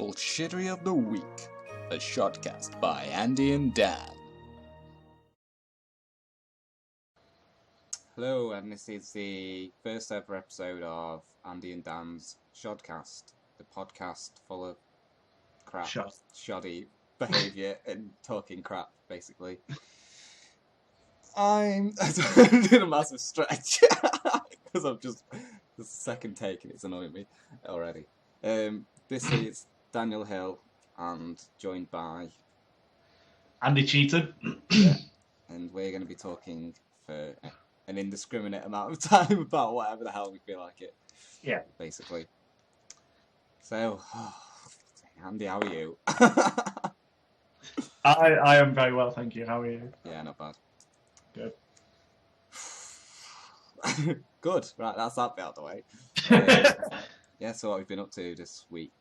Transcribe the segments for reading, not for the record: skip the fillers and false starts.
Bullshittery of the Week, a Shodcast by Andy and Dan. Hello, and this is the first ever episode of Andy and Dan's Shodcast, the podcast full of crap, shoddy behaviour and talking crap, basically. I'm doing a massive stretch because I'm just the second take and it's annoying me already. This is Daniel Hill and joined by Andy Cheetham. And we're going to be talking for an indiscriminate amount of time about whatever the hell we feel like it. Yeah. Basically. So, Andy, how are you? I am very well, thank you. How are you? Yeah, not bad. Good. Good. Right, that's that bit out of the way. Yeah, so what we've been up to this week.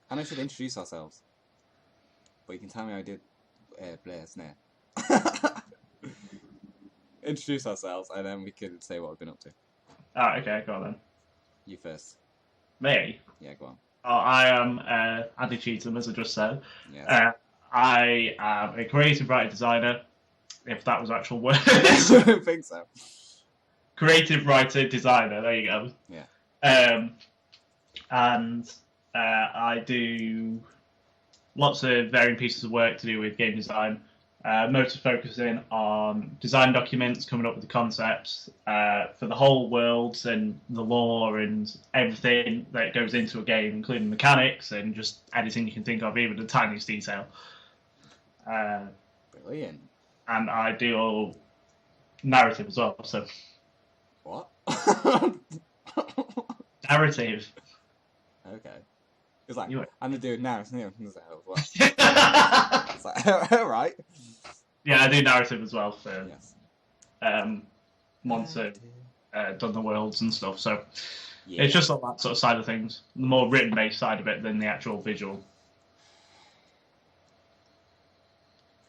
And I should introduce ourselves. But you can tell me I did Blair's name. Introduce ourselves and then we can say what we've been up to. Oh, okay, go on then. You first. Me? Yeah, go on. Oh, I am Andy Cheetham, as I just said. Yes. I am a creative writer designer, if that was actual word. I don't think so. Creative writer designer, there you go. Yeah. And I do lots of varying pieces of work to do with game design. Most focusing on design documents, coming up with the concepts for the whole world and the lore and everything that goes into a game, including mechanics and just anything you can think of, even the tiniest detail. Brilliant. And I do all narrative as well. So What? narrative. Okay. It's like, You- I'm going to do narrative as well. It's like, alright. Yeah, I do narrative as well for Yes. once I've done the worlds and stuff. So Yeah. it's just on that sort of side of things, the more written-based side of it than the actual visual.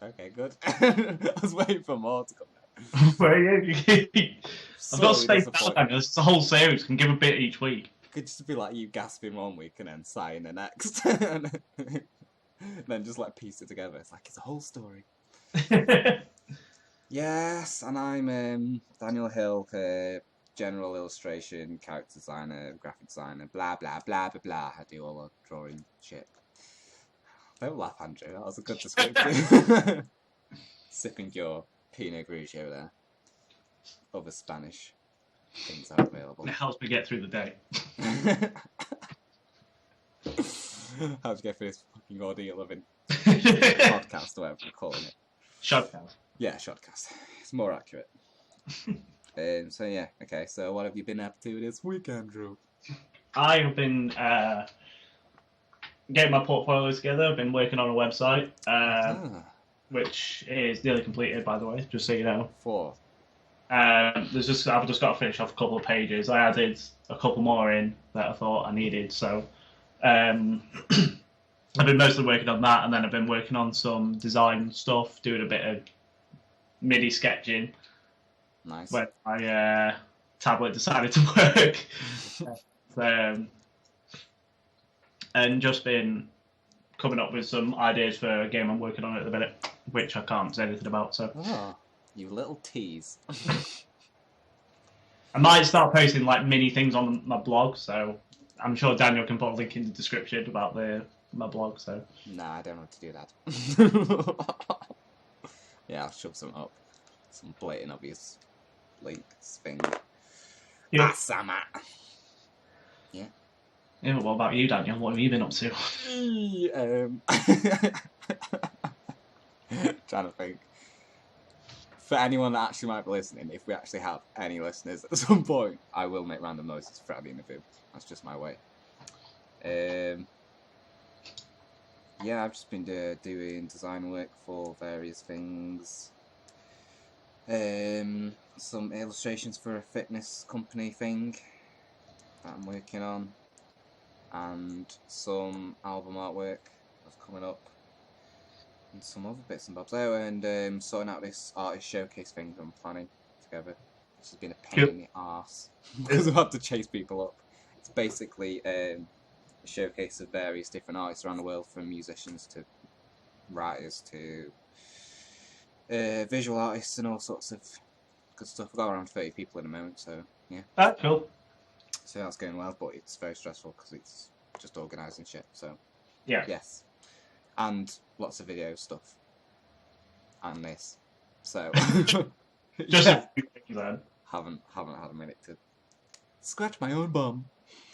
Okay, good. I was waiting for more to come out. I've got to stay down. It's a whole series. Can give a bit each week. It could just be like you gasping one week and then sighing the next. And then just like piece it together. It's like it's a whole story. Yes, and I'm Daniel Hill, general illustration, character designer, graphic designer, blah blah blah blah blah. I do all the drawing shit. Don't laugh, Andrew. That was a good description. Sipping your Pinot Grigio there. Other Spanish things are available. It helps me get through the day. How'd you get through this fucking ordeal of a podcast or whatever we're calling it? Shodcast. Yeah, Shodcast. It's more accurate. So yeah, okay. So what have you been up to this week, Andrew? I have been getting my portfolio together. I've been working on a website, which is nearly completed, by the way, just so you know. 4. I've just got to finish off a couple of pages. I added a couple more in that I thought I needed. So I've been mostly working on that, and then I've been working on some design stuff, doing a bit of MIDI sketching. Nice. When my tablet decided to work. And just been coming up with some ideas for a game I'm working on at the minute, which I can't say anything about. So You little tease. I might start posting like mini things on my blog. So I'm sure Daniel can put a link in the description about my blog. So Nah, I don't want to do that. Yeah, I'll shove some up. Some blatant obvious links thing. yeah. Asama. Yeah, what about you, Daniel? What have you been up to? Trying to think. For anyone that actually might be listening, if we actually have any listeners at some point, I will make random noises for the interview. That's just my way. Yeah, I've just been doing design work for various things. Some illustrations for a fitness company thing that I'm working on. And some album artwork that's coming up. And some other bits and bobs. Oh, and sorting out this artist showcase thing I'm planning together. Which has been a pain in the arse. Because I've had to chase people up. It's basically a showcase of various different artists around the world, from musicians to writers to visual artists and all sorts of good stuff. We've got around 30 people in a moment, so yeah. Ah, cool. So that's going well, but it's very stressful because it's just organising shit. So Yeah. yes, and lots of video stuff and this. So Just yeah. a few things then. haven't had a minute to scratch my own bum.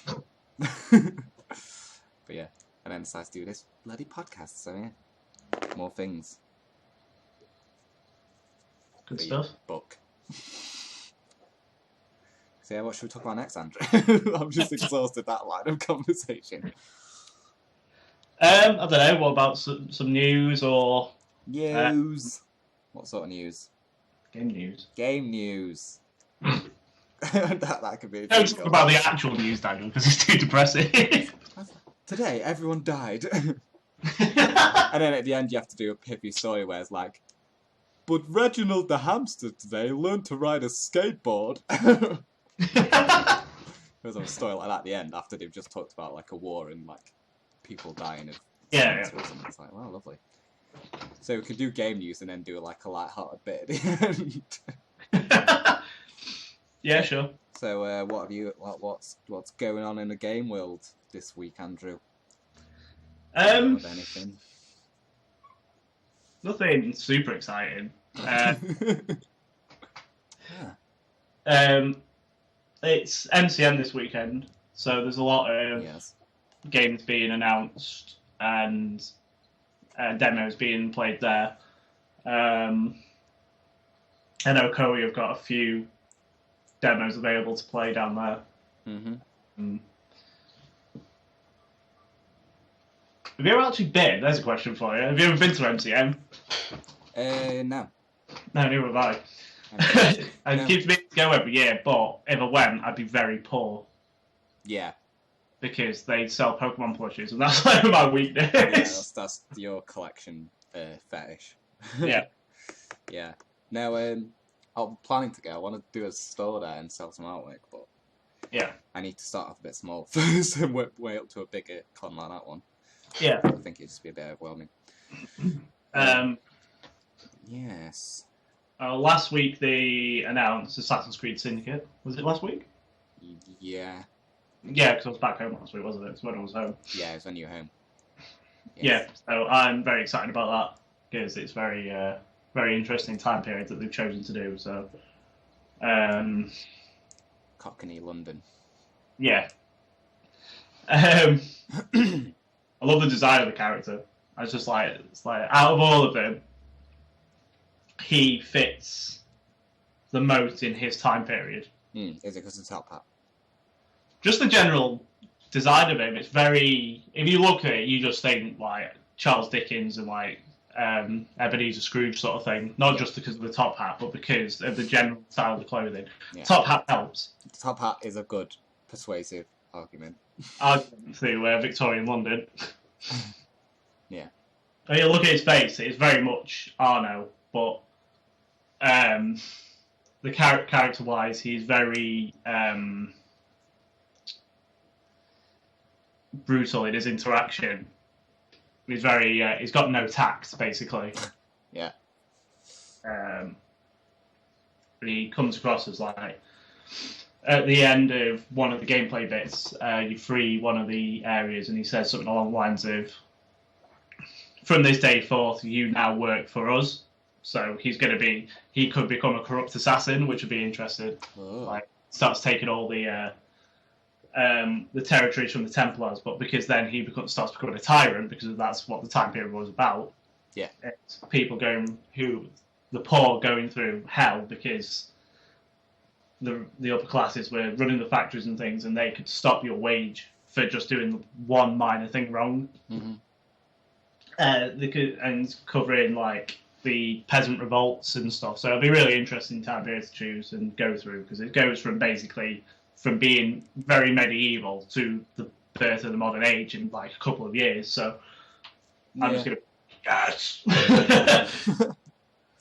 But yeah, and then decided to do this bloody podcast. So yeah, more things. Good The stuff. book. So yeah, what should we talk about next, Andrew? I'm just exhausted that line of conversation. I don't know. What about some news or News. What sort of news? game news? Game news. that could be a Don't jingle. talk about the actual news, Daniel, because it's too depressing. Today, everyone died. And then at the end, you have to do a pithy story where it's like, but Reginald the hamster today learned to ride a skateboard. There's a story like that at the end after they've just talked about like a war and like people dying of Yeah. cancer or something. It's like, wow, lovely. So we could do game news and then do like a light-hearted bit at the end. Yeah, sure. So what have you? What's going on in the game world this week, Andrew? Of anything? Nothing super exciting. Yeah. It's MCN this weekend, so there's a lot of Yes. games being announced and demos being played there. I know Koei have got a few demos available to play down there. Mm-hmm. Have you ever actually been? There's a question for you. Have you ever been to MCN? No. No, neither have I. I No. keep meaning to go every year, but if I went, I'd be very poor Yeah. because they sell Pokemon plushies, and that's like my weakness. Yeah, that's your collection fetish. Yeah. Yeah. No, I'm planning to go. I want to do a store there and sell some artwork, but Yeah. I need to start off a bit small first and work way up to a bigger con like that one. Yeah. I think it'd just be a bit overwhelming. Yes. Last week they announced Assassin's Creed Syndicate. Was it last week? Yeah. Yeah, because I was back home last week, wasn't it? It's when I was home. Yeah, it's when you're home. Yes. Yeah, so I'm very excited about that because it's very, very interesting time period that they've chosen to do. So, Cockney, London. yeah. I love the design of the character. I was just like, it's like out of all of them, he fits the most in his time period. Is it because of the top hat? Just the general design of him, it's very. If you look at it, you just think like Charles Dickens and like Ebenezer Scrooge sort of thing. Not just because of the top hat, but because of the general style of the clothing. Yeah. Top hat helps. The top hat is a good, persuasive argument. Argument through Victorian London. Yeah. When you look at his face, it's very much Arno, but the character-wise, he's very brutal in his interaction. He's very, he's got no tact, basically. Yeah. He comes across as like, at the end of one of the gameplay bits, you free one of the areas, and he says something along the lines of, "From this day forth, you now work for us." So he could become a corrupt assassin, which would be interesting. Oh. Like, starts taking all the territories from the Templars, but because then he starts becoming a tyrant, because that's what the time period was about. Yeah. It's people the poor going through hell because the upper classes were running the factories and things, and they could stop your wage for just doing one minor thing wrong. Mm-hmm. And covering like the peasant revolts and stuff. So it'll be really interesting time period to choose and go through, because it goes from being very medieval to the birth of the modern age in like a couple of years. So I'm just gonna yes.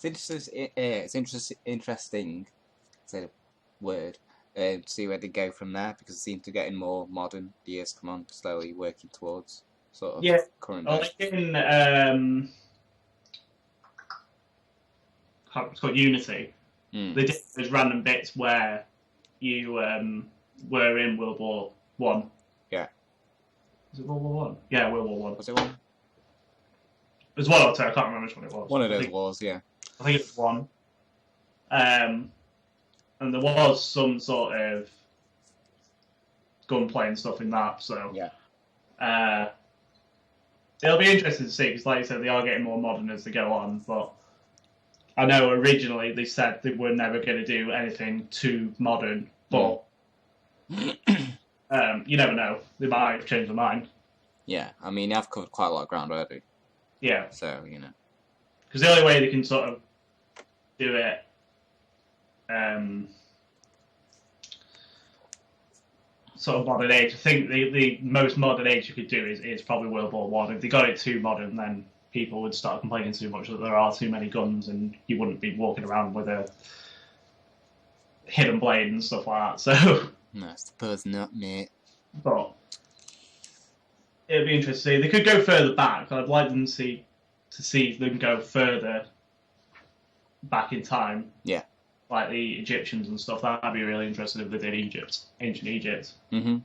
It's interesting. Say the word. see where they go from there, because it seems to getting more modern. The years come on, slowly working towards sort of current day. Like in it's called Unity. They did those random bits where you were in World War One. Yeah. Was it World War One? Yeah, World War One. Was it one? It was one or two. I can't remember which one it was. One of those wars, yeah. I think it was one. And there was some sort of gunplay and stuff in that, so yeah. It'll be interesting to see, because like you said, they are getting more modern as they go on, but I know originally they said they were never going to do anything too modern, but you never know. They might change their mind. Yeah, I mean, I've covered quite a lot of ground already. Yeah. So, you know. Because the only way they can sort of do it sort of modern age, I think the most modern age you could do is probably World War One. If they got it too modern, then people would start complaining too much that there are too many guns and you wouldn't be walking around with a hidden blade and stuff like that. So no, I suppose not, mate. But it'd be interesting. They could go further back. I'd like them to see them go further back in time. Yeah. Like the Egyptians and stuff. That'd be really interesting if they did ancient Egypt. Mm-hmm.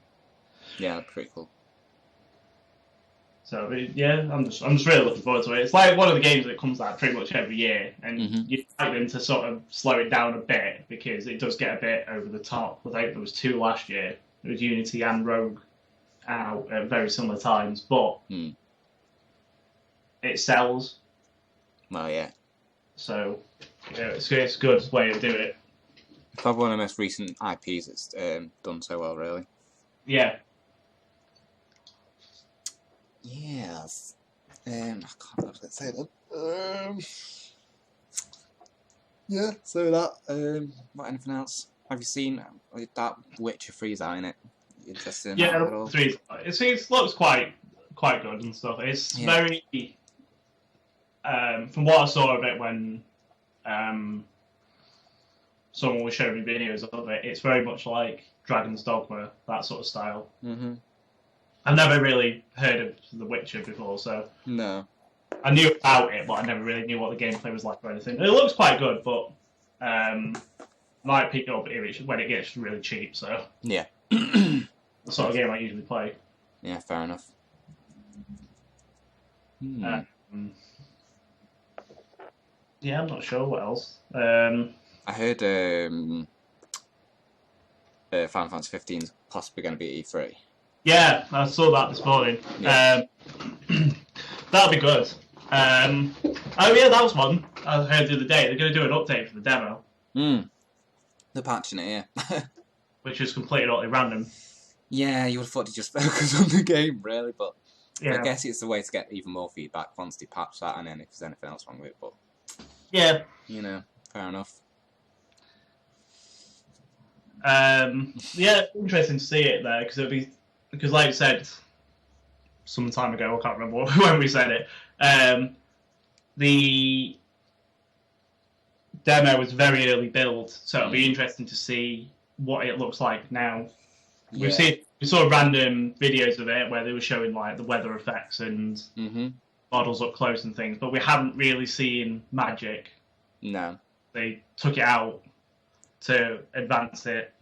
Yeah, pretty cool. So yeah, I'm just really looking forward to it. It's like one of the games that comes out pretty much every year, and you'd like them to sort of slow it down a bit, because it does get a bit over the top. I think there was 2 last year. There was Unity and Rogue out at very similar times, but it sells. Well, yeah. So yeah, it's a good way to do it. Probably one of the most recent IPs that's done so well, really. Yeah. Yes. I can't remember what to say that. Yeah, so that. What, anything else? Have you seen that Witcher 3's out in it? Interested in that at all? 3. It looks quite good and stuff. It's very. From what I saw of it when someone was showing me videos of it, it's very much like Dragon's Dogma, that sort of style. Mm-hmm. I've never really heard of The Witcher before, so no, I knew about it, but I never really knew what the gameplay was like or anything. It looks quite good, but might pick it up when it gets really cheap. So yeah, the sort of game I usually play. Yeah, fair enough. Yeah, I'm not sure what else. I heard Final Fantasy 15 is possibly going to be at E3. Yeah, I saw that this morning. Yeah. That'll be good. Oh yeah, that was one I heard the other day. They're going to do an update for the demo. They're patching it, yeah. Which is completely utterly random. Yeah, you would have thought to just focus on the game, really, but yeah. I guess it's a way to get even more feedback once they patch that, and then if there's anything else wrong with it, but yeah, you know, fair enough. Yeah, interesting to see it there, because like I said some time ago, I can't remember when we said it, the demo was very early build, so it'll be interesting to see what it looks like now. Yeah. We saw random videos of it where they were showing like the weather effects and models up close and things, but we haven't really seen magic. No. They took it out to advance it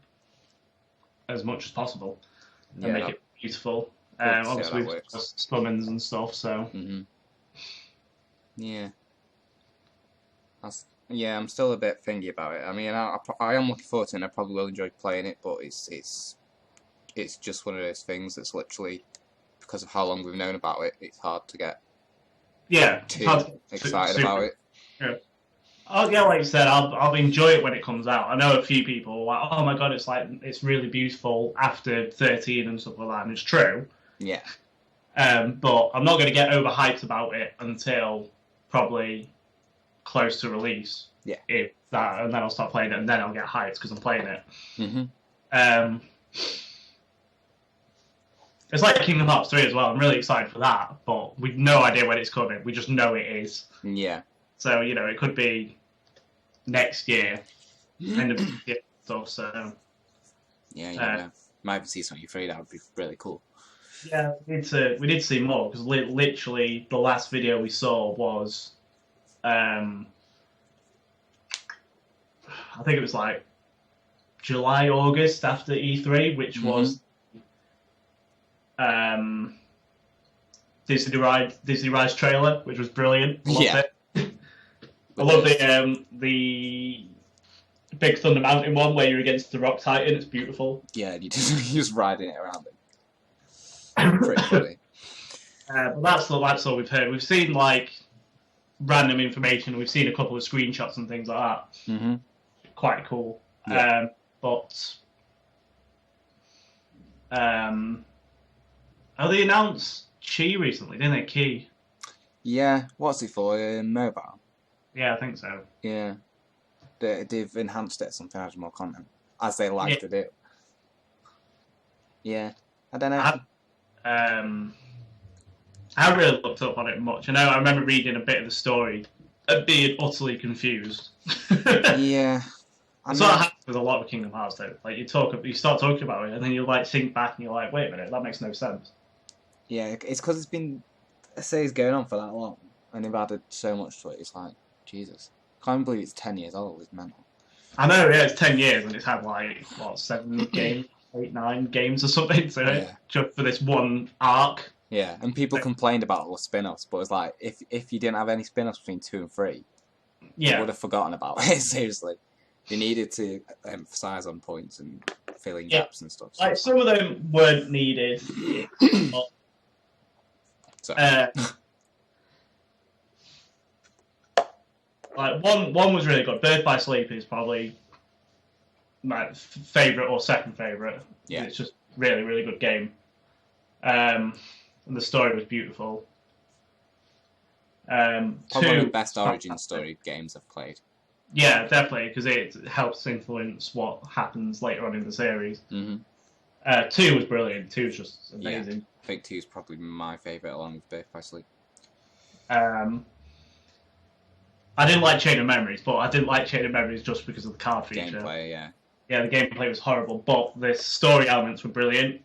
as much as possible and make it beautiful. Obviously with summons and stuff, so yeah. I'm still a bit thingy about it. I mean, I am looking forward to it, and I probably will enjoy playing it, but it's just one of those things that's literally, because of how long we've known about it, it's hard to get too excited about it. Yeah. Oh yeah, like you said, I'll enjoy it when it comes out. I know a few people are like, oh my god, it's really beautiful after 13 and stuff like that, and it's true. Yeah. But I'm not going to get overhyped about it until probably close to release. Yeah. If that, and then I'll start playing it, and then I'll get hyped because I'm playing it. It's like Kingdom Hearts 3 as well. I'm really excited for that, but we've no idea when it's coming. We just know it is. Yeah. So, you know, it could be next year, end of the year stuff, so Yeah, you know, might even see something free. That would be really cool. Yeah, we did see more because literally the last video we saw was, I think it was like July, August after E3, which was Disney Ride's trailer, which was brilliant. I loved it. I love the Big Thunder Mountain one where you're against the Rock Titan. It's beautiful. Yeah, you just riding it around it. Pretty funny. But that's all we've heard. We've seen like random information. We've seen a couple of screenshots and things like that. Quite cool. Yeah. They announced Chi recently, didn't they? Key. Yeah. What's it for? Mobile. Yeah, I think so. Yeah. They've enhanced it something, added more content as they like to do. Yeah. I don't know. I haven't really looked up on it much. I remember reading a bit of the story and being utterly confused. Yeah. That's what happens with a lot of Kingdom Hearts, though. Like you start talking about it, and then you like think back, and you're like, "Wait a minute, that makes no sense." Yeah, it's because it's been a series going on for that long, and they've added so much to it. It's like, Jesus, can't believe it's 10 years old. It's mental. I know, yeah, it's 10 years, and it's had like 7 games, 8, 9 games or something to it, just for this one arc. Yeah, and people complained about all the spin-offs, but it's like if you didn't have any spin-offs between 2 and 3, you would have forgotten about it. Seriously. You needed to emphasise on points and filling gaps and stuff. Like some of them weren't needed. Like one was really good. Birth by Sleep is probably my favourite or second favourite. Yeah, it's just really, really good game. And the story was beautiful. Probably one of the best origin story games I've played. Yeah, definitely, because it helps influence what happens later on in the series. 2 was brilliant. 2 was just amazing. Yeah, I think 2 is probably my favourite, along with Birth by Sleep. I didn't like Chain of Memories, but I didn't like Chain of Memories just because of the card feature. Gameplay, yeah. Yeah, the gameplay was horrible, but the story elements were brilliant.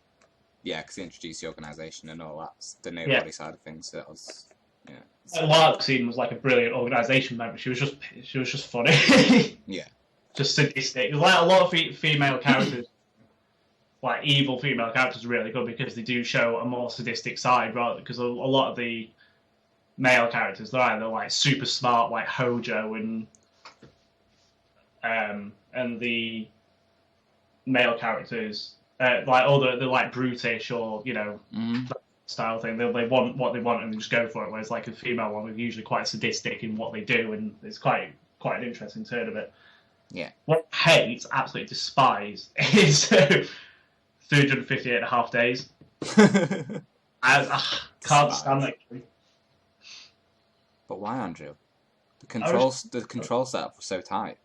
Yeah, because they introduced the organisation and all that, the nobody side of things. So that was, yeah. Lark scene was like a brilliant organisation member. She was just funny. Yeah. Just sadistic. Like a lot of female characters, like evil female characters, are really good because they do show a more sadistic side, rather. Because a lot of the male characters, they're either like super smart, like Hojo, and the male characters, like they're like brutish or style thing. They want what they want and they just go for it. Whereas like a female one is usually quite sadistic in what they do, and it's quite an interesting turn of it. Yeah. What I hate, absolutely despise, is 358.5 days. I can't stand that game. But why, Andrew? The control setup was so tight.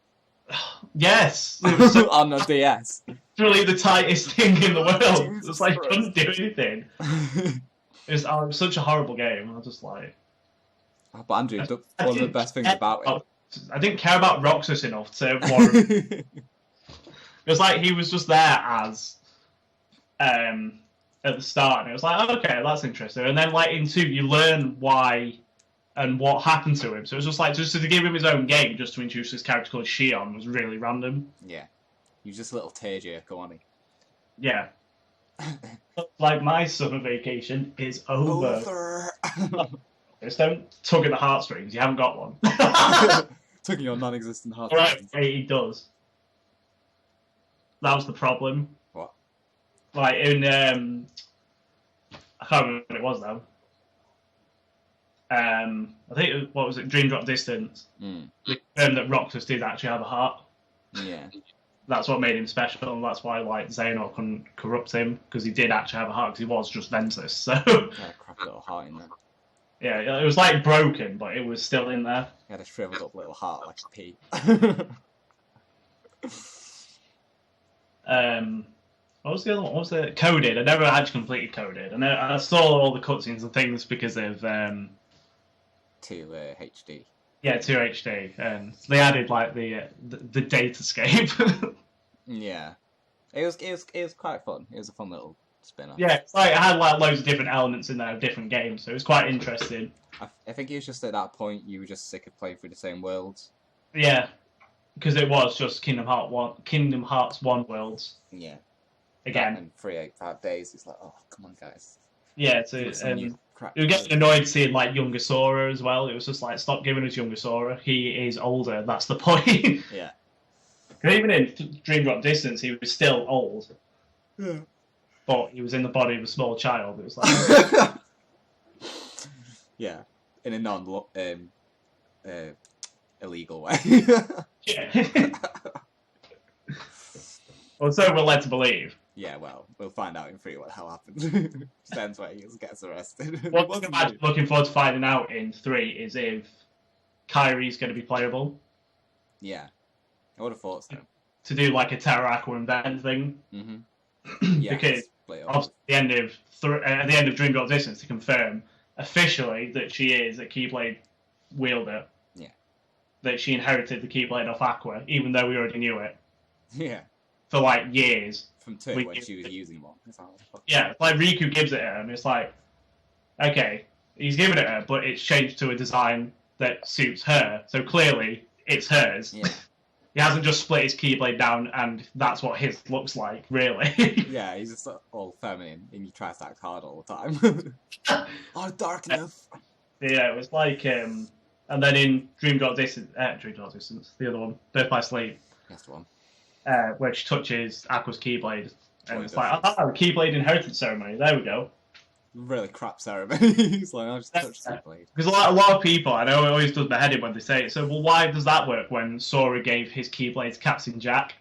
Yes, it was on the DS. Really, the tightest thing in the world. It's like couldn't do anything. It was such a horrible game. I was just like. Oh, but Andrew, one of the best things about it. I didn't care about Roxas enough to want. It was like he was just there as, at the start, and it was like, oh, okay, that's interesting. And then like in 2, you learn why and what happened to him. So it was just like just to give him his own game, just to introduce this character called Shion was really random. Yeah, he was just a little tearjerker, wasn't he? Yeah. Like my summer vacation is over. Just don't tug at the heartstrings. You haven't got one. Tugging your non-existent heartstrings. Right, he does. That was the problem. What? Like in I can't remember what it was though. I think it was, what was it? Dream Drop Distance. They confirmed that Roxas did actually have a heart. Yeah. That's what made him special, and that's why like Xehanort couldn't corrupt him, because he did actually have a heart, because he was just Ventus. So. Yeah, crap little heart in there. Yeah, it was like broken, but it was still in there. He had a shriveled up little heart like a pea. What was the other one? What was it? Coded. I never actually completed Coded. And I saw all the cutscenes and things because of 2 HD. Yeah, 2 HD, and they added like the datascape. Yeah, It was quite fun. It was a fun little spin-off. Yeah, it's like it had like loads of different elements in there of different games, so it was quite interesting. I think it was just at that point you were just sick of playing through the same worlds. Yeah, because it was just Kingdom Hearts 1 worlds. Yeah. Again. And 385 days. It's like, oh, come on, guys. Yeah, you were getting annoyed seeing like younger Sora as well. It was just like, stop giving us younger Sora. He is older. That's the point. Yeah. Because even in Dream Drop Distance, he was still old. Yeah. But he was in the body of a small child. It was like, yeah, in a non illegal way. yeah. Well, so we're led to believe. Yeah, well, we'll find out in 3 what the hell happens. Depends where he gets arrested. What I'm looking forward to finding out in 3 is if Kyrie's going to be playable. Yeah, I would have thought so. To do like a Terra Aqua Invent thing. Mm-hmm. Yeah, because at the end of Dream Drop Distance to confirm officially that she is a Keyblade wielder. Yeah. That she inherited the Keyblade off Aqua, even though we already knew it. Yeah. For like years. From 2 when she was using one. Yeah, like Riku gives it her, and it's like, okay, he's given it her, but it's changed to a design that suits her. So clearly, it's hers. Yeah. He hasn't just split his Keyblade down, and that's what his looks like, really. Yeah, he's just all feminine, and he tries to act hard all the time. Oh, dark enough. Yeah, it was like, and then in Dream Drop Distance, the other one, Birth by Sleep. That's the one. Where she touches Aqua's Keyblade, and it's like, Keyblade inheritance ceremony. There we go. Really crap ceremony. He's like, I'll just touch the Keyblade. Because a lot of people, I know it always does my head in when they say it. So, well, why does that work when Sora gave his Keyblade to Captain Jack,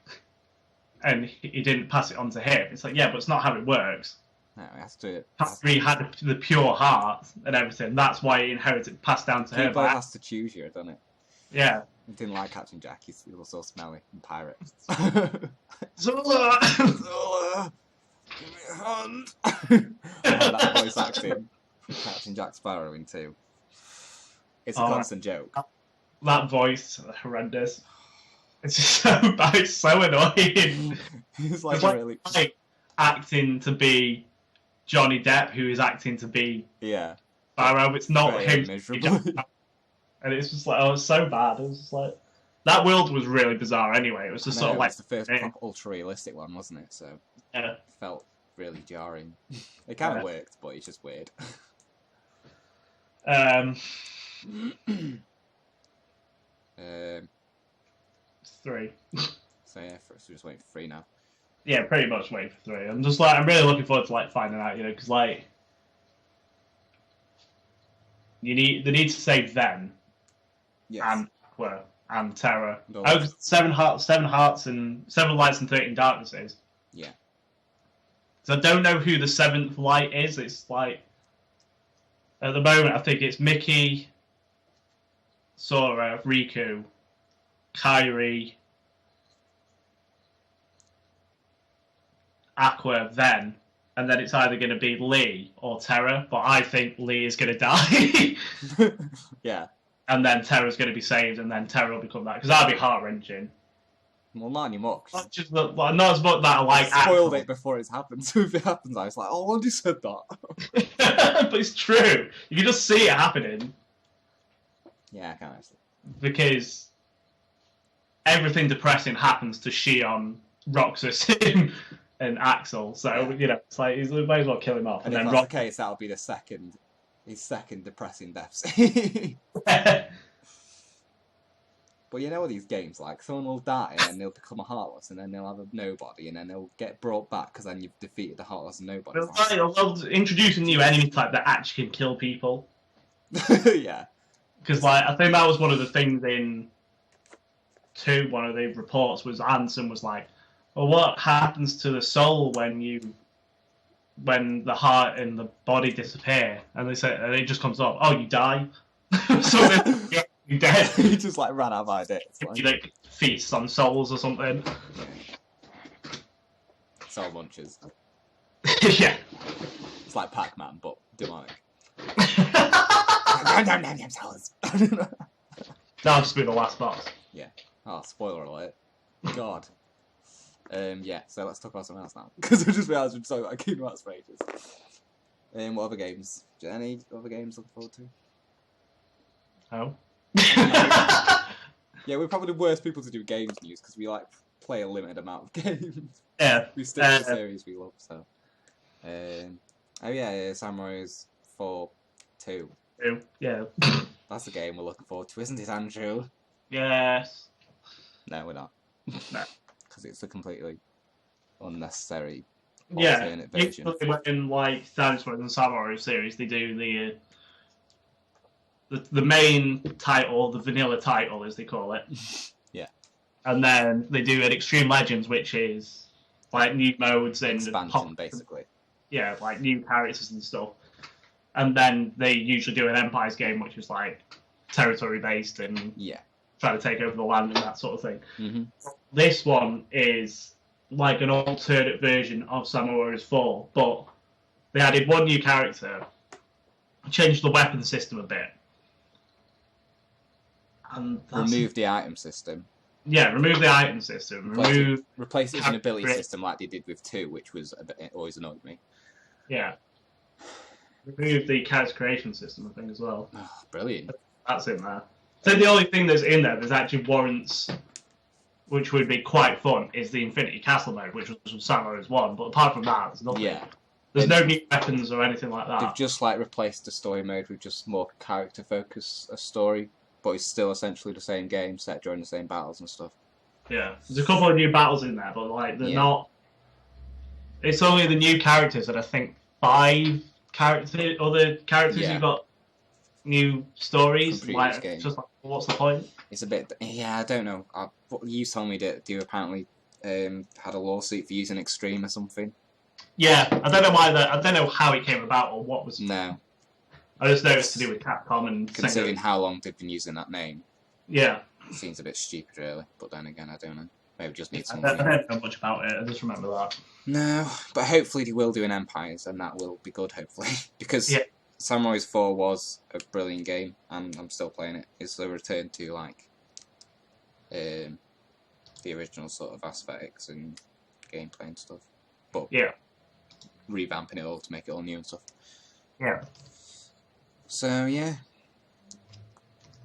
and he didn't pass it on to him? It's like, yeah, but it's not how it works. No, it has to. He had the pure heart and everything. That's why he inherited, passed down to her. Keyblade has to choose you, doesn't it? Yeah. I didn't like Captain Jack. He was so smelly and pirate. Zola! Zola! Give me a hand! That voice acting from Captain Jack Sparrow in 2. It's a constant joke. That voice, horrendous. It's just so bad. It's so annoying. It's like acting to be Johnny Depp, who is acting to be Sparrow. It's not him. And it's just like, it's so bad. It was just like, that world was really bizarre anyway. It was just sort of like... It was the first proper ultra-realistic one, wasn't it? So it felt really jarring. It kind of worked, but it's just weird. 3. So yeah, we're just waiting for 3 now. Yeah, pretty much waiting for 3. I'm just like, I'm really looking forward to like finding out, because like... they need to save them. Yes. And Aqua and Terra. Oh, 7 hearts and 7 lights and 13 darknesses. Yeah. So I don't know who the 7th light is. It's like, at the moment, I think it's Mickey, Sora, Riku, Kairi, Aqua, then. And then it's either going to be Lee or Terra, but I think Lee is going to die. Yeah. And then Terra's going to be saved, and then Terra will become that, because that'd be heart-wrenching. Well, not anymore. Not as much that I like. I spoiled it before it's happened, so if it happens, I was like, oh, I already said that. But it's true. You can just see it happening. Yeah, I can actually. Because everything depressing happens to Shion, Roxas, and Axel, so, it's like, you might as well kill him off. And then if that's the case, that'll be his second depressing death scene. But you know what these games like? Someone will die and then they'll become a Heartless and then they'll have a Nobody and then they'll get brought back because then you've defeated the Heartless and Nobody. Well, introduce a new enemy type that actually can kill people. Yeah. Because I think that was one of the things in 2, one of the reports was Ansem was like, well, what happens to the soul when the heart and the body disappear? And they said, and it just comes off, oh, you die? So you're dead. He just ran out of ideas. You feast on souls or something. Yeah. Soul munchers. Yeah. It's like Pac-Man, but demonic. Souls. That'll just be the last boss. Yeah. Oh, spoiler alert. God. Yeah, so let's talk about something else now. Because I just realised we're talking about Kingdom Hearts for ages. What other games? Any other games looking forward to? Oh. Yeah, we're probably the worst people to do games news because we like play a limited amount of games. Yeah. We stick to the series we love, so. Oh yeah, Samurai's 4 2. Yeah. That's a game we're looking forward to, isn't it, Andrew? Yes. No, we're not. No. Because it's a completely unnecessary Yeah. alternate version. In like Dinosaur and Samurai series, they do the main title, the vanilla title, as they call it. Yeah. And then they do an Extreme Legends, which is like new modes and expansion, basically. Yeah, like new characters and stuff. And then they usually do an Empires game, which is like territory based and try to take over the land and that sort of thing. Mm-hmm. This one is like an alternate version of Samurai Warriors 4, but they added one new character, changed the weapon system a bit. And remove the item system. Yeah, remove the item system. Replace it with an ability system like they did with 2, which was it always annoyed me. Yeah. Remove the character creation system, I think, as well. Oh, brilliant. That's in there. So the only thing that's in there that actually warrants, which would be quite fun, is the Infinity Castle mode, which was from Samurai's 1. But apart from that, there's nothing. Yeah. There's no new weapons or anything like that. They've just like replaced the story mode with just more character focus, a story, but it's still essentially the same game set during the same battles and stuff. Yeah, there's a couple of new battles in there, but like they're not. It's only the new characters that I think 5 other characters who got new stories. Like, it's just like, what's the point? It's a bit. Yeah, I don't know. You told me that you apparently had a lawsuit for using Extreme or something. Yeah, I don't know why I don't know how it came about or what was. No. I just know it's to do with Capcom and. Considering how long they've been using that name. Yeah. It seems a bit stupid, really. But then again, I don't know. Maybe just need I don't know much about it. I just remember that. No, but hopefully they will do an Empires, and that will be good, hopefully. Because Samurai's 4 was a brilliant game, and I'm still playing it. It's a return to, like, the original sort of aesthetics and gameplay and stuff. But revamping it all to make it all new and stuff. Yeah. So, yeah.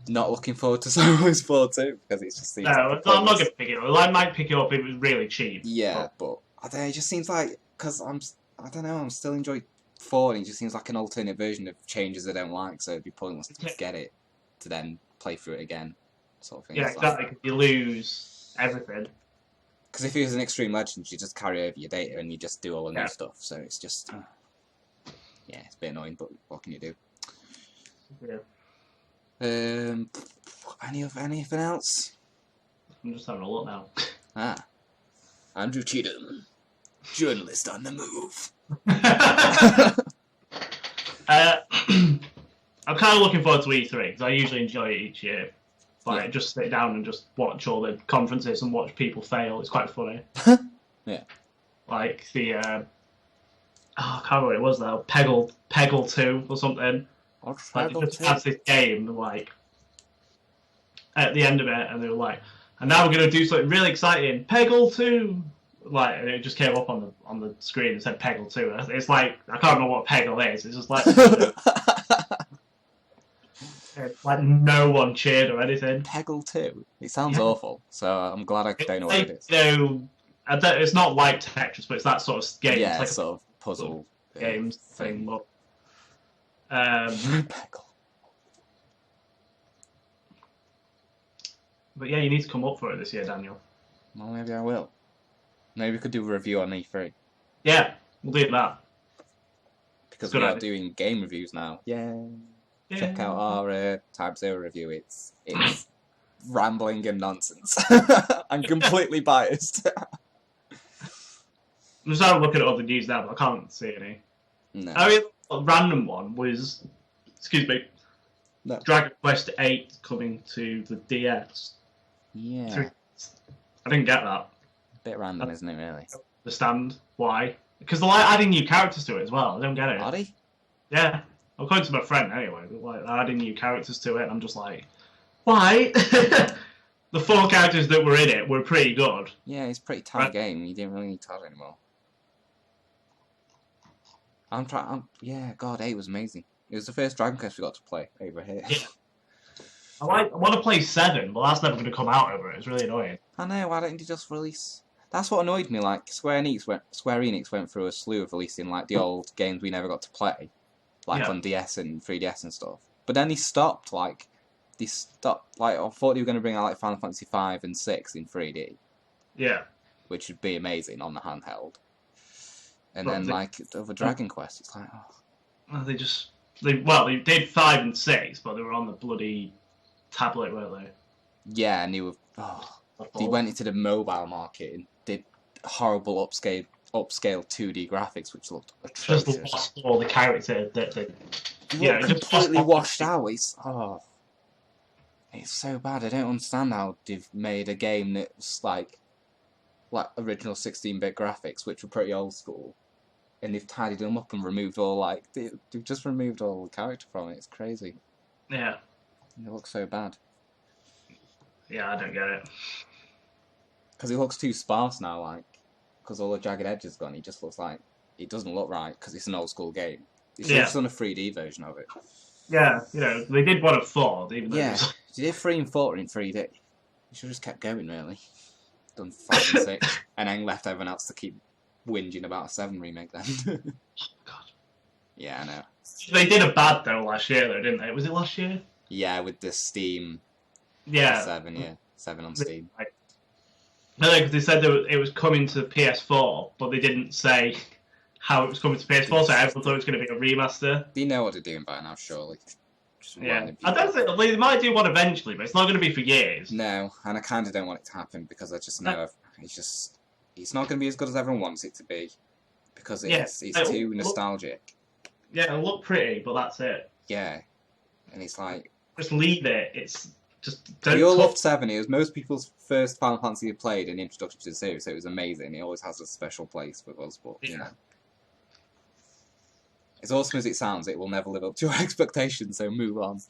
Not looking forward to Samurai's 4 too, because it's just... No, I'm not going to pick it up. I might pick it up if it was really cheap. Yeah, but I don't know, it just seems like... Because I don't know, I'm still enjoying 4, and it just seems like an alternate version of changes I don't like, so it'd be pointless to get it, to then play through it again, sort of thing. Yeah, exactly, because you lose everything. Because if it was an Extreme Legends, you just carry over your data and you just do all the new stuff, so it's just... yeah, it's a bit annoying, but what can you do? Yeah. Anything else? I'm just having a look now. Andrew Cheetham, journalist on the move. I'm kind of looking forward to E3 because I usually enjoy it each year. Like just sit down and just watch all the conferences and watch people fail. It's quite funny. Yeah. Like the I can't remember what it was though. Peggle 2 or something. Like they just had this game like at the end of it, and they were like, "And now we're going to do something really exciting, Peggle 2." Like, and it just came up on the screen and said Peggle 2. It's like I can't remember what Peggle is. It's just like like no one cheered or anything. Peggle 2. It sounds awful. So I'm glad I don't know what it is. It's not like Tetris, but it's that sort of game. Yeah, it's like sort of puzzle games thing. But, Peggle. But yeah, you need to come up for it this year, Daniel. Well, maybe I will. Maybe we could do a review on E3. Yeah, we'll do that. Because we are doing game reviews now. Yeah. Check out our Type 0 review. It's rambling and nonsense. I'm completely biased. I'm just having a look at all the news now, but I can't see any. No. I mean, a random one was, Dragon Quest 8 coming to the DS. Yeah. I didn't get that. A bit random, isn't it, really? Understand why? Because they're like adding new characters to it as well. I don't get it. Are they? Yeah. According to my friend, anyway. They're like adding new characters to it, and I'm just like, why? the 4 characters that were in it were pretty good. Yeah, it's a pretty tight game. You didn't really need to add anymore. Yeah, God, 8 was amazing. It was the first Dragon Quest we got to play over here. Yeah. I want to play 7, but that's never going to come out over it. It's really annoying. I know, why don't you just release... That's what annoyed me, like, Square Enix went through a slew of releasing, like, the old games we never got to play. Like, on DS and 3DS and stuff. But then they stopped, I thought they were going to bring out, like, Final Fantasy 5 and 6 in 3D. Yeah. Which would be amazing on the handheld. And then, like, over Dragon Quest, it's like, oh... They did 5 and 6, but they were on the bloody tablet, weren't they? Yeah, and they went into the mobile market and did horrible upscale 2D graphics, which looked atrocious. Just lost all the character that they... Yeah, completely washed out. It's so bad. I don't understand how they've made a game that's like original 16-bit graphics, which were pretty old school, and they've tidied them up and removed all they've just removed all the character from it. It's crazy. Yeah. It looks so bad. Yeah, I don't get it. Because it looks too sparse now, because all the jagged edges gone. It just looks like it doesn't look right because it's an old school game. They should have done a 3D version of it. Yeah, they did one of 4. Even though they did 3 and 4 in 3D. You should have just kept going, really. Done 5 and 6, and then left everyone else to keep whinging about a 7 remake then. God. Yeah, I know. They did a bad though last year, though, didn't they? Was it last year? Yeah, with the Steam. Yeah. 7 on Steam. No, because they said that it was coming to PS4, but they didn't say how it was coming to PS4, so everyone thought it was going to be a remaster. They know what they're doing by now, surely. Yeah, I don't think they might do one eventually, but it's not going to be for years. No, and I kind of don't want it to happen because I just know it's not going to be as good as everyone wants it to be because it's too nostalgic. Yeah, it'll look pretty, but that's it. Yeah, and it's like just leave it. It's just don't. We all loved 7. It was most people's first Final Fantasy they played in the introduction to the series, so it was amazing. It always has a special place with us, but you know. As awesome as it sounds, it will never live up to your expectations, so move on.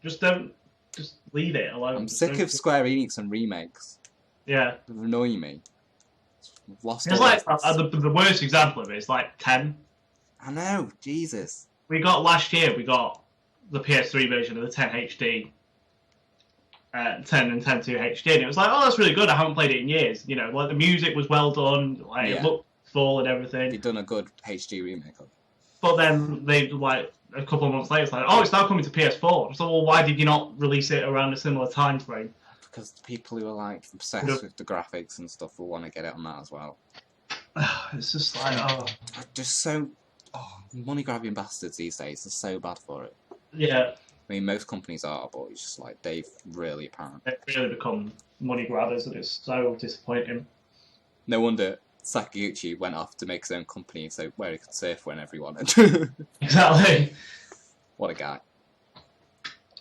Just leave it alone. I'm sick of Square Enix and remakes. Yeah. They're annoying me. We've lost it's like, the worst example of it is like 10. I know, Jesus. Last year, we got the PS3 version of the 10 HD. 10 and 10.2 HD, and it was like, oh, that's really good, I haven't played it in years. The music was well done, it looked full and everything. They've done a good HD remake of it. But then they a couple of months later, it's like, oh, it's now coming to PS4. So, well, why did you not release it around a similar time frame? Because the people who are obsessed with the graphics and stuff will want to get it on that as well. It's just like, just so money grabbing bastards these days are so bad for it. Yeah. I mean, most companies are, but it's just they've really apparent. They've really become money grabbers, and it's so disappointing. No wonder Sakaguchi went off to make his own company where he could surf whenever he wanted. Exactly. What a guy.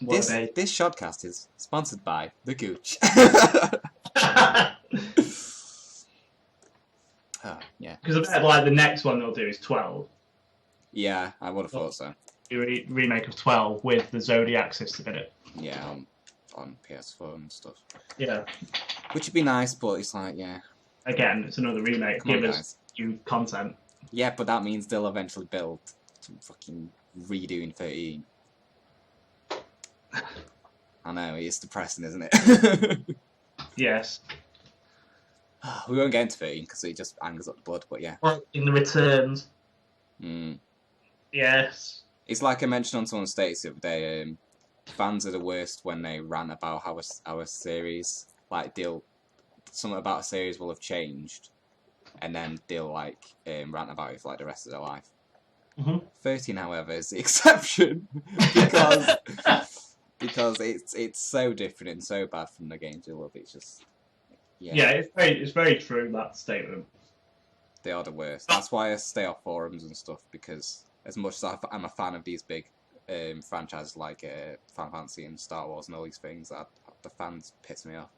This Shodcast is sponsored by The Gooch. Yeah. Because I bet the next one they'll do is 12. Yeah, I would have thought so. Remake of 12 with the Zodiac system in it. Yeah, on PS4 and stuff. Yeah. Which would be nice, but it's yeah. Again, it's another remake. Give us new content. Yeah, but that means they'll eventually build to fucking redoing 13. I know, it's depressing, isn't it? Yes. We won't get into 13 because it just angers up the blood, but yeah. Well, in the returns. Yes. It's like I mentioned on someone's status the other day, fans are the worst when they rant about how our series, something about a series will have changed, and then they'll rant about it for the rest of their life. 13, however, is the exception because it's so different and so bad from the games we love. It's just it's very true, that statement. They are the worst. That's why I stay off forums and stuff, because as much as I'm a fan of these big franchises like Final Fantasy and Star Wars and all these things, the fans piss me off.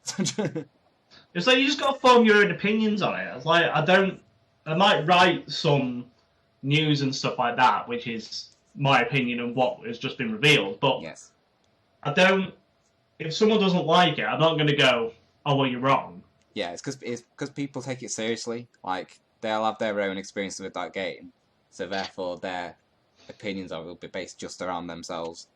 It's you just got to form your own opinions on it. It's I might write some news and stuff like that, which is my opinion on what has just been revealed, but yes. I don't if someone doesn't like it, I'm not going to go, oh, well, you're wrong. Yeah, it's because people take it seriously. Like, they'll have their own experience with that game, so therefore their opinions of it will be based just around themselves.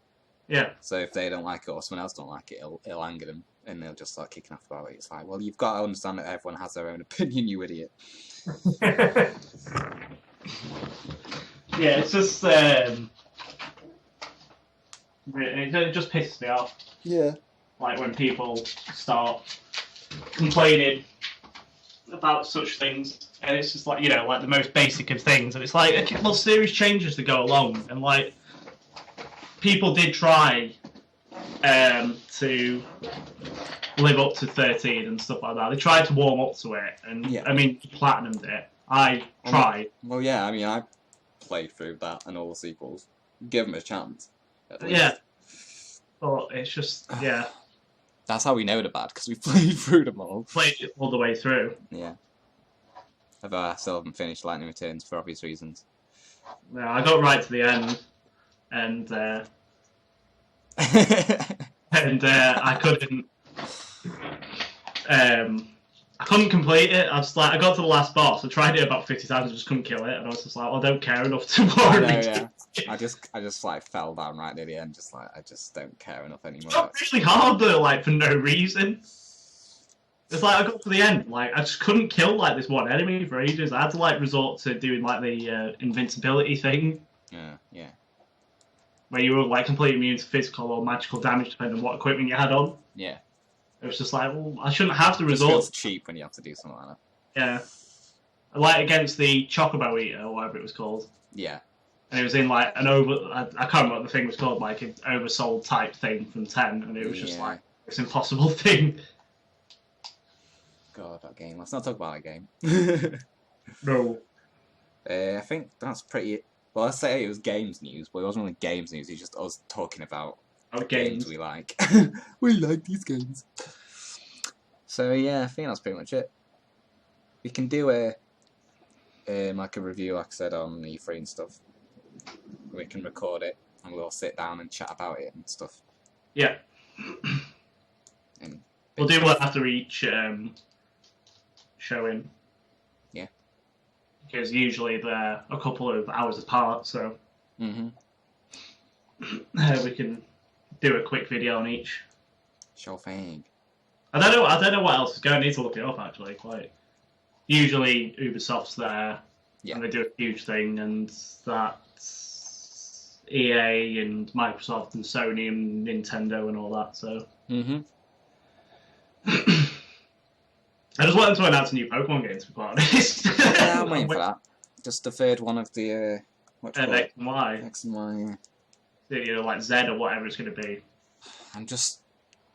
Yeah. So if they don't like it or someone else don't like it, it'll anger them, and they'll just start kicking off about it. It's like, well, you've got to understand that everyone has their own opinion, you idiot. Yeah, it's just it just pisses me off. Yeah. Like when people start complaining about such things, and it's just like, you know, like the most basic of things, and it's like, okay, well, series changes to go along, and like people did try to live up to 13 and stuff like that. They tried to warm up to it, and Yeah. I mean, platinumed it. I tried. Well, yeah, I mean, I played through that and all the sequels. Give them a chance. Yeah. But it's just, yeah. That's how we know they're bad, because we played through them all. Played it all the way through. Yeah. Although I still haven't finished Lightning Returns for obvious reasons. Yeah, I got right to the end, and I couldn't. I couldn't complete it. I was like, I got to the last boss. I tried it about 50 times, I just couldn't kill it, and I was just like, well, I don't care enough to worry. Yeah. I just like fell down right near the end. Just like I just don't care enough anymore. It's not really hard though, like for no reason. It's like I got to the end, like I just couldn't kill like this one enemy for ages. I had to like resort to doing like the invincibility thing. Yeah. Where you were like completely immune to physical or magical damage depending on what equipment you had on. Yeah. It was just like, well, I shouldn't have to It resort. feels cheap when you have to do something like that. Yeah. Like against the Chocobo Eater, or whatever it was called. Yeah. And it was in like an I can't remember what the thing was called, like an oversold type thing from 10, and it was just like this impossible thing. God, that game. Let's not talk about that game. No. I think that's pretty. Well, let's say it was games news, but it wasn't really games news. It's just us talking about games we like. We like these games. So yeah, I think that's pretty much it. We can do like a review, like I said, on E3 and stuff. We can record it and we'll sit down and chat about it and stuff. Yeah. And we'll do one after each showing. Yeah. Because usually they're a couple of hours apart, so we can do a quick video on each. Sure thing. I don't know what else is going. I need to look it up actually. Like, usually Ubisoft's there, and they do a huge thing, and that's EA and Microsoft and Sony and Nintendo and all that. So. I just want them to announce a new Pokemon game, to be quite honest. Yeah, I'm waiting for that. Just the third one of the X and Y. X and Y. You know, like Z or whatever it's going to be. I'm just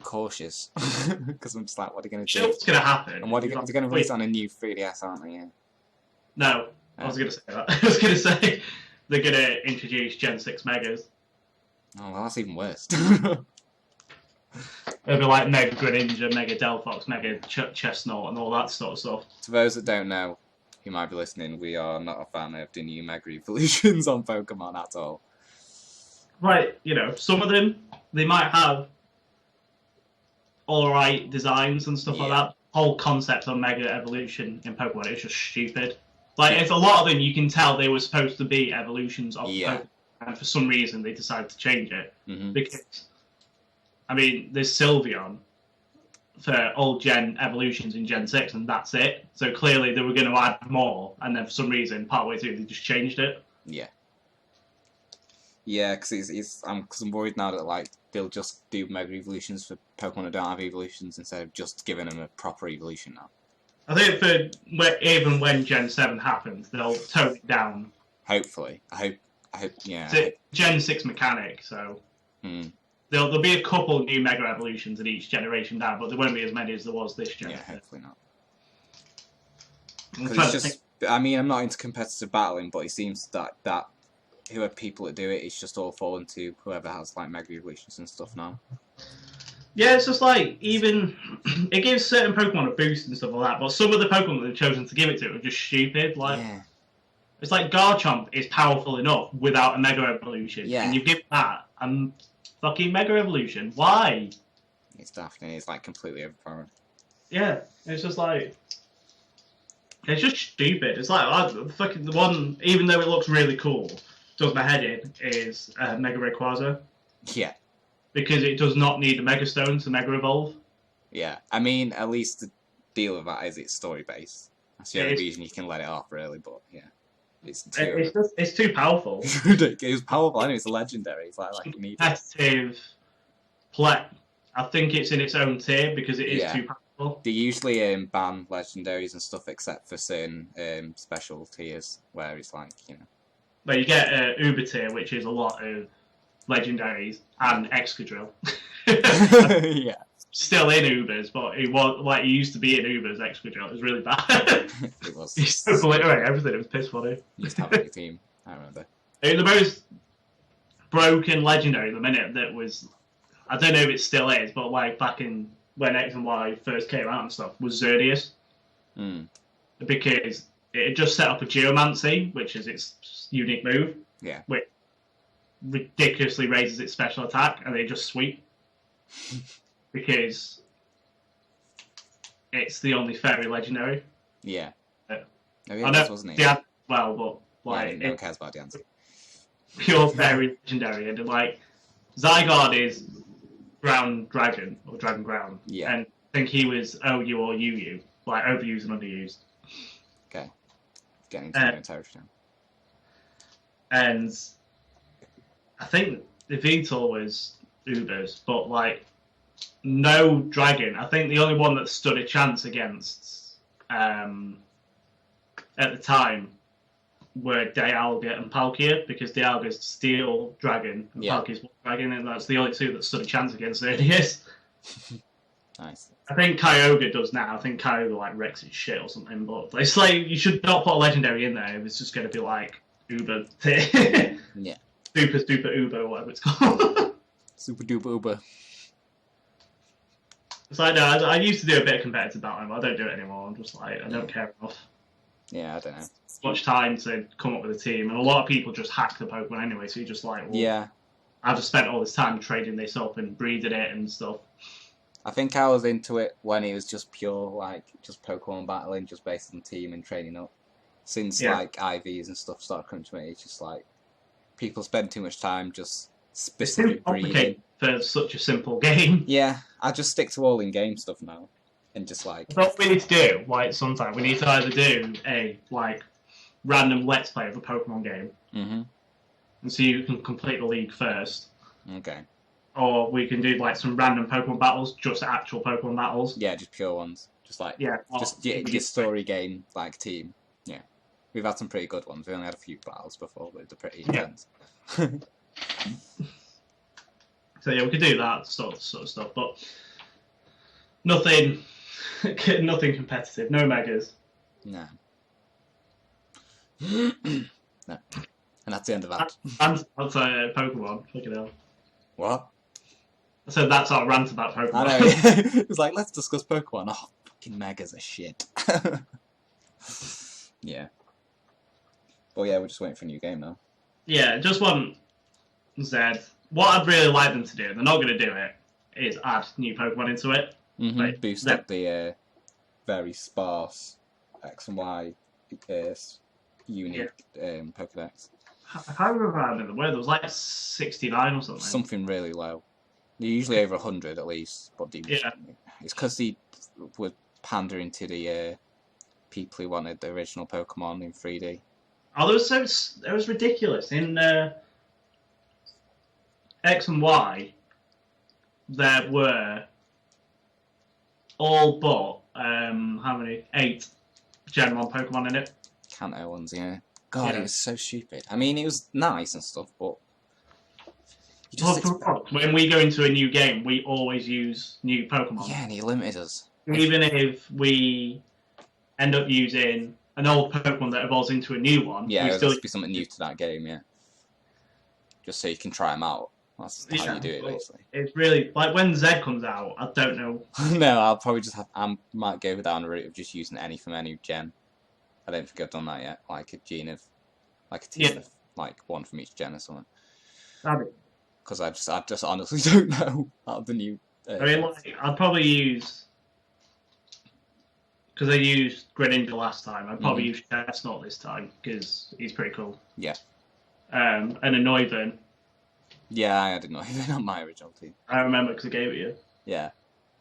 cautious because I'm just like, what are they going to do? Sure, what's going to happen? And what are they going to release on a new 3DS, aren't they? Yeah. No, I was going to say that. I was going to say they're going to introduce Gen 6 Megas. Oh, well, that's even worse. It'll be like Mega Greninja, Mega Delphox, Mega Chestnut, and all that sort of stuff. To those that don't know, who might be listening, we are not a fan of the new Mega Evolutions on Pokemon at all. Right, you know, some of them, they might have alright designs and stuff like that. Whole concept of Mega Evolution in Pokemon is just stupid. Like, if a lot of them, you can tell they were supposed to be evolutions of Pokemon, and for some reason they decided to change it. Because, I mean, there's Sylveon for old Gen evolutions in Gen 6, and that's it. So clearly they were going to add more, and then for some reason, partway through, they just changed it. Yeah. Yeah, because I'm worried now that like they'll just do Mega Evolutions for Pokemon that don't have evolutions instead of just giving them a proper evolution now. I think even when Gen 7 happens, they'll tone it down. Hopefully. I hope, yeah. It's Gen 6 mechanic, so... There'll be a couple new Mega Evolutions in each generation now, but there won't be as many as there was this generation. Yeah, hopefully not. It's just, I mean, I'm not into competitive battling, but it seems that whoever people that do it, it's just all fallen to whoever has like Mega Evolutions and stuff now. Yeah, it's just like, even, it gives certain Pokemon a boost and stuff like that, but some of the Pokemon that they've chosen to give it to are just stupid. Like, it's like Garchomp is powerful enough without a Mega Evolution, and you give that, and fucking Mega Evolution. Why? It's daft and it's like completely overpowered. Yeah, it's just like it's just stupid. It's like fucking the one, even though it looks really cool, does my head in is Mega Rayquaza. Yeah. Because it does not need a Mega Stone to Mega Evolve. Yeah, I mean, at least the deal with that is it's story based. That's the only reason you can let it off, really. But yeah, it's too powerful. It was powerful. I know it's a legendary. It's like you need competitive play. I think it's in its own tier because it is too powerful. They usually ban legendaries and stuff except for certain special tiers where it's like, you know. But you get Uber tier, which is a lot of legendaries and Excadrill. Yeah. Still in Ubers, but it was like he used to be in Ubers. Excadrill. It was really bad. It was. He used to obliterate everything. It was piss funny. You used to have a big team. I remember. The most broken legendary at the minute that was, I don't know if it still is, but like back in when X and Y first came out and stuff, was Xerneas. Because it had just set up a Geomancy, which is its unique move. Yeah. Which ridiculously raises its special attack, and they just sweep. Because it's the only fairy legendary. Yeah. I know, wasn't he? Well, but like no one cares about Danji. Pure fairy legendary, and like Zygarde is ground dragon or dragon ground. Yeah. And I think he was OU or UU, like overused and underused. Okay. Getting into new territory. And I think the Vitor was Ubers, but like no dragon. I think the only one that stood a chance against at the time were Dialga and Palkia, because Dialga's steel dragon and Palkia's water dragon, and that's the only two that stood a chance against Xerneas. Nice. I think Kyogre does now. I think Kyogre like wrecks his shit or something, but it's like you should not put a legendary in there if it's just going to be like Uber tier. Yeah. Super Uber, whatever it's called. Super duper Uber. It's like, no, I used to do a bit of competitive battling, but I don't do it anymore. I'm just like, I don't care enough. Yeah, I don't know. Much time to come up with a team, and a lot of people just hack the Pokemon anyway, so you're just like, well, I've just spent all this time trading this up and breeding it and stuff. I think I was into it when it was just pure, like, just Pokemon battling, just based on team and training up. Since, like, IVs and stuff started coming to me, it's just like, people spend too much time just specifically breeding. For such a simple game. Yeah, I just stick to all in-game stuff now. And just like... What we need to do, like, sometime, we need to either do a, like, random Let's Play of a Pokemon game. Mm-hmm. And so you can complete the league first. Okay. Or we can do, like, some random Pokemon battles, just actual Pokemon battles. Yeah, just pure ones. Just like... Yeah. Just your story game, like, team. Yeah. We've had some pretty good ones. We only had a few battles before, but they're pretty intense. So yeah, we could do that sort of stuff, but nothing competitive. No megas. No. No. And that's the end of that. That's Pokemon. Fucking hell. What? I said that's our rant about Pokemon. I know. It's like, let's discuss Pokemon. Oh, fucking megas are shit. Yeah. But yeah, we're just waiting for a new game now. Yeah, just one Zed. What I'd really like them to do, and they're not going to do it, is add new Pokemon into it. Mm-hmm. Like, boost up the very sparse X and Y unique Pokedex. I can't remember how many there was like 69 or something. Something really low. They're usually over 100 at least. But it's because they were pandering to the people who wanted the original Pokemon in 3D. Oh, it was ridiculous. In X and Y, there were all but how many? 8 Gen 1 Pokemon in it. Kanto ones, yeah. God, it was so stupid. I mean, it was nice and stuff, but when we go into a new game, we always use new Pokemon. Yeah, and he limited us. Even if we end up using an old Pokemon that evolves into a new one, yeah, it will be something new to that game, yeah. Just so you can try them out. That's how you do it, basically. It's really like when Z comes out. I don't know. No, I'll probably just might go down the route of just using any from any gen. I don't think I've done that yet. Like a team of like one from each gen or something. Because I just honestly don't know out of the new I mean, like, I'd probably use, because I used Greninja last time, I'd probably use Chestnut this time, because he's pretty cool. Yeah. And Annoyven. Yeah, I didn't know even on my original team. I remember because I gave it you. Yeah,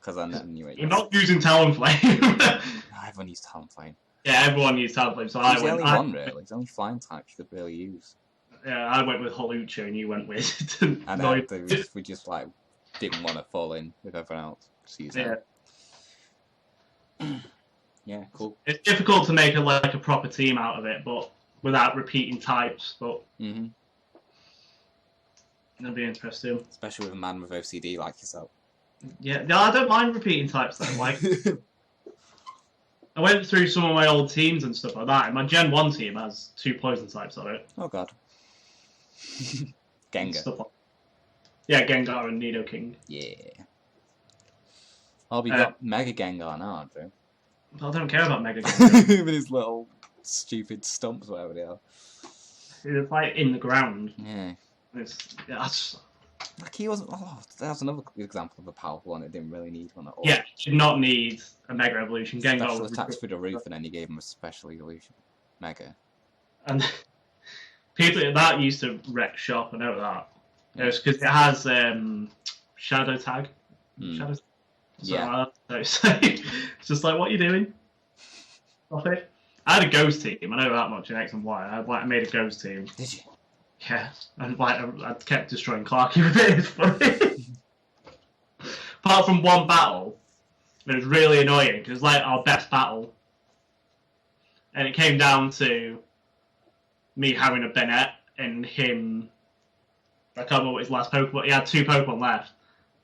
because I knew it. You're not using Talonflame. No, everyone used Talonflame. Yeah, everyone used Talonflame, so He's the only one, really. He's the only flying type you could really use. Yeah, I went with Hawlucha and you went with And we just like didn't want to fall in with everyone else. Yeah. Yeah, cool. It's difficult to make a proper team out of it, but without repeating types. But it'll be interesting, especially with a man with OCD like yourself. Yeah, no, I don't mind repeating types though. Like, I went through some of my old teams and stuff like that, and my Gen 1 team has 2 poison types on it. Oh god. Gengar. Yeah, Gengar and Nidoking. Yeah. I'll be got Mega Gengar now, Andrew. I don't care about Mega Gengar. With his little stupid stumps, whatever they are. It's like in the ground. Yeah. That's... Like he wasn't. Oh, that's another example of a powerful one. It didn't really need one at all. Yeah, did not need a Mega Evolution. Gengar special attacks through the roof, and then you gave him a special evolution. Mega. And people that used to wreck shop. I know that. It's because it has Shadow Tag. Shadow. Yeah. It's just like, what are you doing? Stop it. I had a Ghost team. I know that much in X and Y. I made a Ghost team. Did you? Yeah, and I kept destroying Clarky with it. It's funny. Apart from one battle, it was really annoying because it was like our best battle, and it came down to me having a Bennett and him. I can't remember what his last Pokemon. He had 2 Pokemon left,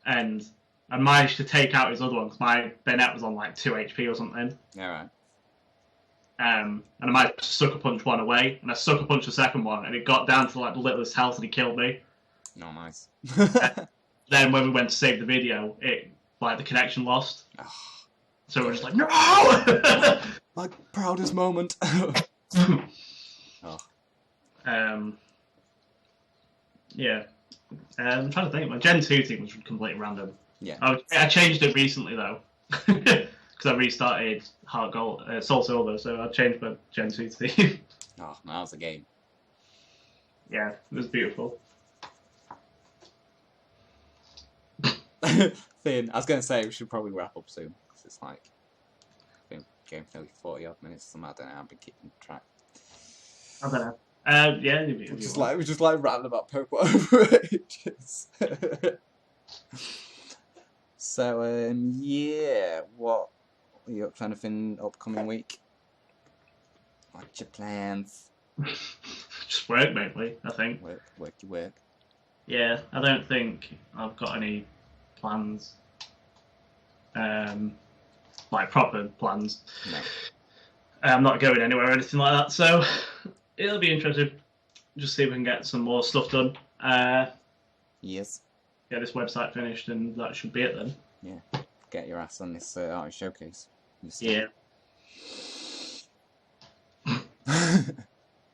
and I managed to take out his other one because my Bennett was on like 2 HP or something. All right. And I might sucker punch one away, and I sucker punched the second one, and it got down to like the littlest health, and he killed me. No, nice. Then when we went to save the video, it like the connection lost. Oh. So we're just like, no! My proudest moment. Oh. Yeah. I'm trying to think. My Gen 2 team was completely random. Yeah. I changed it recently though. Because I restarted Heart Gold, Soul Silver, so I changed my Gen 2 team. Oh, that was a game. Yeah, it was beautiful. Finn, I was going to say we should probably wrap up soon, because it's like, I think game for nearly 40 odd minutes, so I don't know, I've been keeping track. I don't know. Yeah, we're just like ranting about Pokemon over ages. So, yeah, what are you up to anything upcoming week? What's your plans? Just work mainly, I think. Work. Yeah, I don't think I've got any plans. Like proper plans. No. I'm not going anywhere or anything like that, so it'll be interesting. Just see if we can get some more stuff done. Yes. Get this website finished, and that should be it then. Yeah. Get your ass on this artist showcase. Yeah.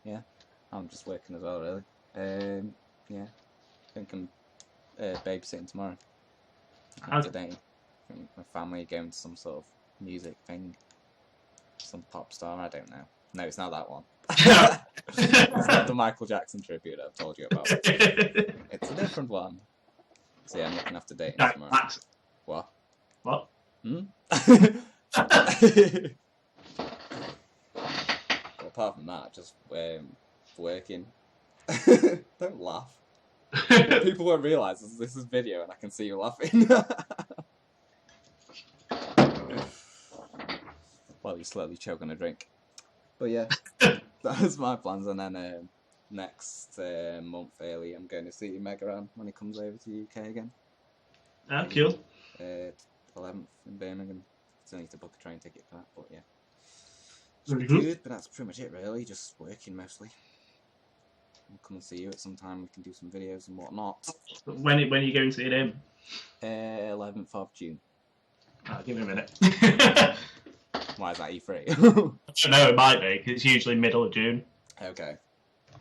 Yeah. I'm just working as well, really. Yeah. I think I'm babysitting tomorrow. Today. I think my family are going to some sort of music thing. Some pop star, I don't know. No, it's not that one. It's not the Michael Jackson tribute I've told you about. It's a different one. So yeah, I'm looking after dating tomorrow. Max. What? What? Well, apart from that, just working. Don't laugh. People won't realise this is video and I can see you laughing. While you slowly choke on a drink. But yeah, that's my plans. And then next month early, I'm going to see Megaran when he comes over to the UK again. Ah, cool. 11th in Birmingham. Still need to book a train ticket for that, but yeah. Very good. But that's pretty much it, really. Just working mostly. I'll come and see you at some time. We can do some videos and whatnot. When are you going to see him? 11th of June. Give me a minute. Why is that E3? I know it might be, because it's usually middle of June. Okay.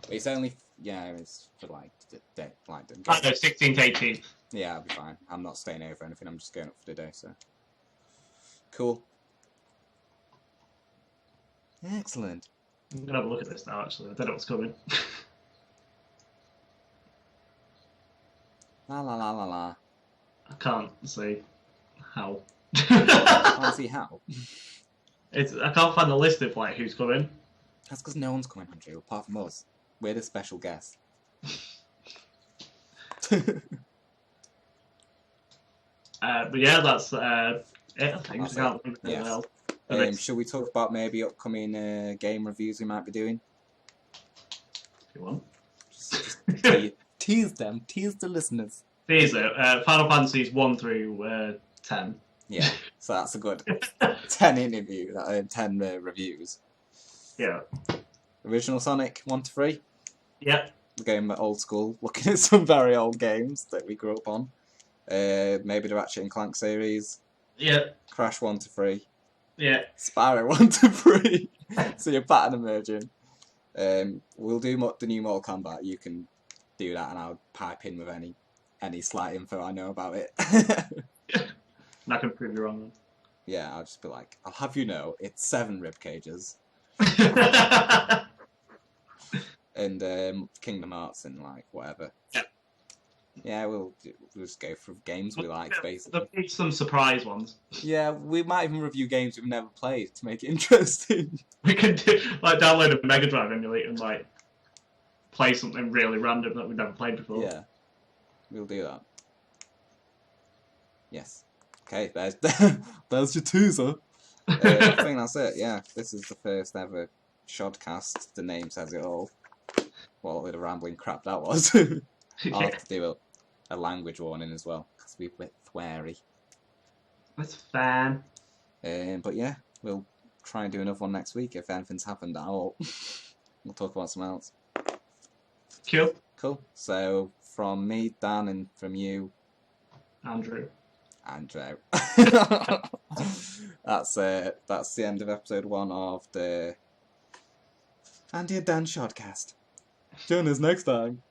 It's only, it's for like, I know, 16th, 18th. Yeah, I'll be fine. I'm not staying over or anything. I'm just going up for the day, so. Cool. Excellent. I'm gonna have a look at this now. Actually, I don't know what's coming. La la la la la. I can't see how. Can't see how. I can't find the list of like who's coming. That's because no one's coming, Andrew, apart from us. We're the special guest. But yeah, that's it. I think. That's I can't think of Yes. anything else. Should we talk about maybe upcoming game reviews we might be doing? If you want. Just tease them. Tease the listeners. These are Final Fantasies 1 through 10. Yeah, so that's a good 10 interview, 10 reviews. Yeah. Original Sonic 1 to 3. Yep. We're going old school, looking at some very old games that we grew up on. Maybe the Ratchet and Clank series. Yep. Crash 1 to 3. Yeah. Spyro 1 to 3. So your pattern emerging. We'll do the new Mortal Kombat. You can do that, and I'll pipe in with any slight info I know about it. And I can prove you wrong. Yeah, I'll just be like, I'll have you know, it's 7 rib cages. And Kingdom Hearts and like whatever. Yeah. Yeah, we'll just go through games we like, basically. There'll be some surprise ones. Yeah, we might even review games we've never played to make it interesting. We could do like download a Mega Drive emulator and like play something really random that we've never played before. Yeah, we'll do that. Yes. Okay, there's your teaser. I think that's it. Yeah, this is the first ever Shodcast. The name says it all. What a bit of rambling crap that was. I'll have to do a language warning as well, because we're a bit wary. That's fine. But yeah, we'll try and do another one next week if anything's happened at all. We'll talk about something else. Cool. Cool. So, from me, Dan, and from you, Andrew. That's the end of episode 1 of the Andy and Dan Shodcast. Join us next time.